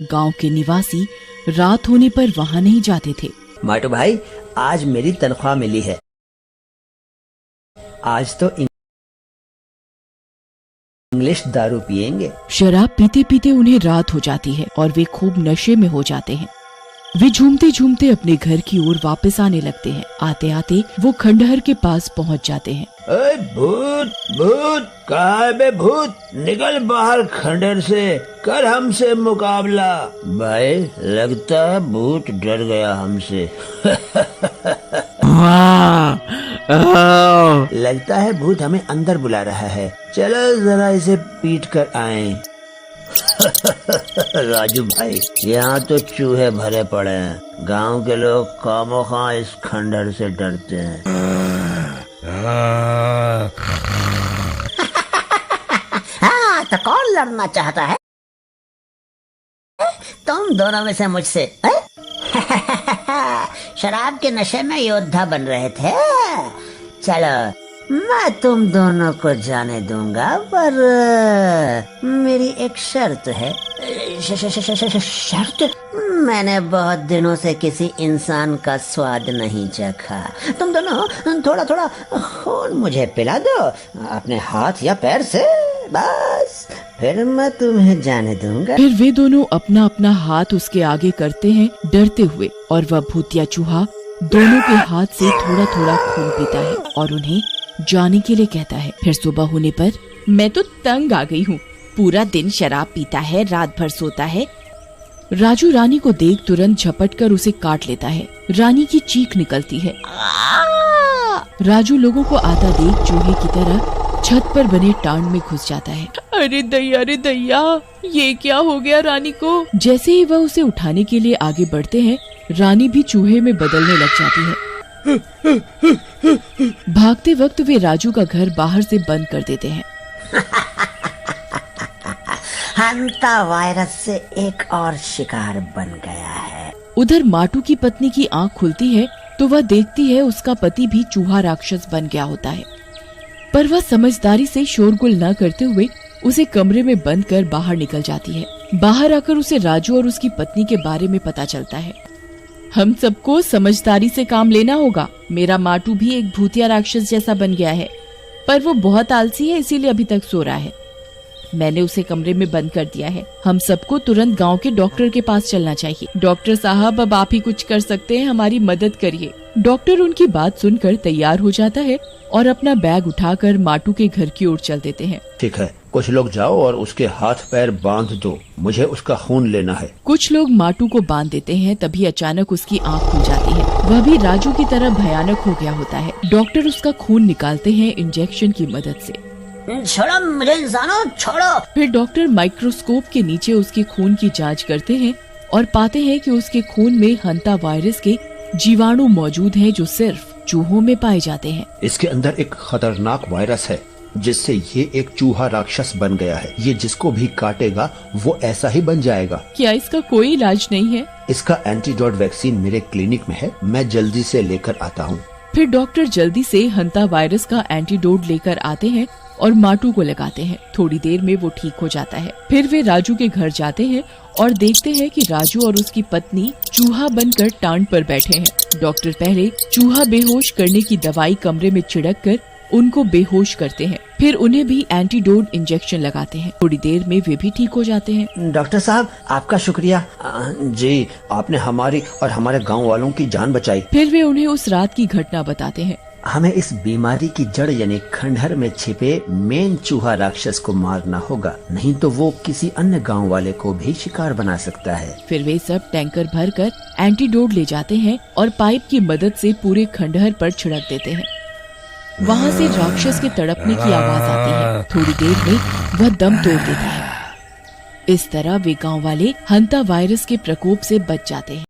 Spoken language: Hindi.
गांव के निवासी रात होने पर वहां नहीं जाते थे। माटू भाई, आज मेरी तनख्वाह मिली है। आज तो इंग्लिश दारू पियेंगे। शराब पीते पीते उन्हें रात हो जाती है और वे खूब नशे में हो जाते हैं। वे झूमते झूमते अपने घर की ओर वापस आने लगते हैं। आते आते वो खंडहर के पास पहुंच जाते हैं। ओए भूत भूत, कहाँ है बे भूत? निकल बाहर खंडहर से, कर हमसे मुकाबला। भाई, लगता है भूत डर गया हमसे। लगता है भूत हमें अंदर बुला रहा है। चलो जरा इसे पीट कर आए। राजू भाई, यहाँ तो चूहे भरे पड़े हैं। गांव के लोग खामोखा इस खंडहर से डरते हैं। हाँ, तो कौन लड़ना चाहता है? तुम दोनों में से मुझसे? शराब के नशे में योद्धा बन रहे थे। चलो, मैं तुम दोनों को जाने दूंगा, पर मेरी एक शर्त है। शर्त? मैंने बहुत दिनों से किसी इंसान का स्वाद नहीं चखा। तुम दोनों थोड़ा थोड़ा खून मुझे पिला दो अपने हाथ या पैर से, बस फिर मैं तुम्हें जाने दूंगा। फिर वे दोनों अपना अपना हाथ उसके आगे करते हैं डरते हुए, और वह भूतिया चूहा दोनों के हाथ से थोड़ा थोड़ा खून पीता है और उन्हें जाने के लिए कहता है। फिर सुबह होने पर, मैं तो तंग आ गई हूँ, पूरा दिन शराब पीता है, रात भर सोता है। राजू रानी को देख तुरंत झपट कर उसे काट लेता है। रानी की चीख निकलती है। राजू लोगों को आता देख चूहे की तरह छत पर बने टांड में घुस जाता है। अरे दैया, ये क्या हो गया रानी को? जैसे ही वह उसे उठाने के लिए आगे बढ़ते हैं, रानी भी चूहे में बदलने लग जाती है। भागते वक्त वे राजू का घर बाहर से बंद कर देते हैं। हंता वायरस से एक और शिकार बन गया है। उधर माटू की पत्नी की आंख खुलती है तो वह देखती है उसका पति भी चूहा राक्षस बन गया होता है, पर वह समझदारी से शोरगुल न करते हुए उसे कमरे में बंद कर बाहर निकल जाती है। बाहर आकर उसे राजू और उसकी पत्नी के बारे में पता चलता है। हम सबको समझदारी से काम लेना होगा। मेरा माटू भी एक भूतिया राक्षस जैसा बन गया है, पर वो बहुत आलसी है, इसीलिए अभी तक सो रहा है। मैंने उसे कमरे में बंद कर दिया है। हम सबको तुरंत गांव के डॉक्टर के पास चलना चाहिए। डॉक्टर साहब, अब आप ही कुछ कर सकते हैं, हमारी मदद करिए। डॉक्टर उनकी बात सुनकर तैयार हो जाता है और अपना बैग उठाकर माटू के घर की ओर चल देते हैं। ठीक है, कुछ लोग जाओ और उसके हाथ पैर बांध दो, मुझे उसका खून लेना है। कुछ लोग माटू को बांध देते हैं। तभी अचानक उसकी आंख खुल जाती है। वह भी राजू की तरह भयानक हो गया होता है। डॉक्टर उसका खून निकालते हैं इंजेक्शन की मदद से। छोड़ो मुझे इंसानों, छोड़ो। फिर डॉक्टर माइक्रोस्कोप के नीचे उसके खून की जांच करते हैं और पाते हैं कि उसके खून में हंता वायरस के जीवाणु मौजूद हैं जो सिर्फ चूहों में पाए जाते हैं। इसके अंदर एक खतरनाक वायरस है जिससे ये एक चूहा राक्षस बन गया है। ये जिसको भी काटेगा वो ऐसा ही बन जाएगा। क्या इसका कोई इलाज नहीं है? इसका एंटीडोट वैक्सीन मेरे क्लिनिक में है, मैं जल्दी से लेकर आता हूँ। फिर डॉक्टर जल्दी से हंता वायरस का एंटीडोट लेकर आते हैं और माटू को लगाते हैं। थोड़ी देर में वो ठीक हो जाता है। फिर वे राजू के घर जाते हैं और देखते हैं कि राजू और उसकी पत्नी चूहा बनकर टांड पर बैठे हैं। डॉक्टर पहले चूहा बेहोश करने की दवाई कमरे में छिड़क कर उनको बेहोश करते हैं। फिर उन्हें भी एंटीडोट इंजेक्शन लगाते हैं। थोड़ी देर में वे भी ठीक हो जाते हैं। डॉक्टर साहब, आपका शुक्रिया। जी, आपने हमारी और हमारे गांव वालों की जान बचाई। फिर वे उन्हें उस रात की घटना बताते हैं। हमें इस बीमारी की जड़ यानी खंडहर में छिपे मेन चूहा राक्षस को मारना होगा, नहीं तो वो किसी अन्य गांव वाले को भी शिकार बना सकता है। फिर वे सब टैंकर भरकर एंटीडोट ले जाते हैं और पाइप की मदद से पूरे खंडहर पर छिड़क देते हैं। वहाँ से राक्षस के तड़पने की आवाज आती है। थोड़ी देर में वह दम तोड़ देता है। इस तरह वे गांव वाले हंता वायरस के प्रकोप से बच जाते हैं।